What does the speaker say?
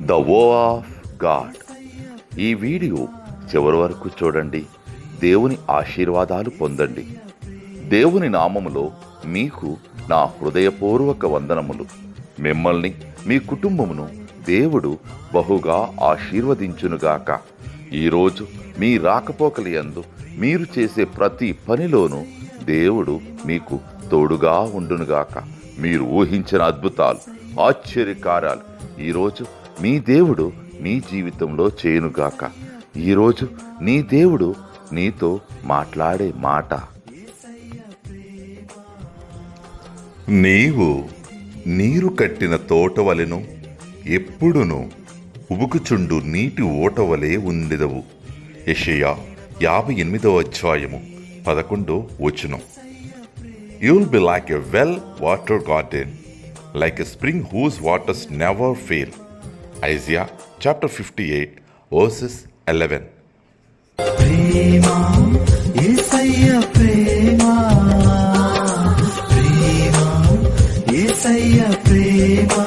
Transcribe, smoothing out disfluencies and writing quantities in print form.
The వో of God. ఈ video చివరి వరకు చూడండి. దేవుని ఆశీర్వాదాలు పొందండి. దేవుని నామములో మీకు నా హృదయపూర్వక వందనములు. మిమ్మల్ని మీ కుటుంబమును దేవుడు బహుగా ఆశీర్వదించునుగాక. ఈరోజు మీ రాకపోకలి యందు మీరు చేసే ప్రతి పనిలోనూ దేవుడు మీకు తోడుగా ఉండునుగాక. మీరు ఊహించిన అద్భుతాలు, ఆశ్చర్యకార్యాలు ఈరోజు మీ దేవుడు నీ జీవితంలో చేయునుగాక. ఈరోజు నీ దేవుడు నీతో మాట్లాడే మాట, నీవు నీరు కట్టిన తోటవలెను ఎప్పుడును ఉబుకుచుండు నీటి ఓటవలే ఉండెదవు. యెషయా 58:11. You'll be like a well-watered garden, like a spring whose waters never fail. Isaiah chapter 58:11. ప్రేమా యేసయ్య ప్రేమా, ప్రేమా యేసయ్య ప్రేమా.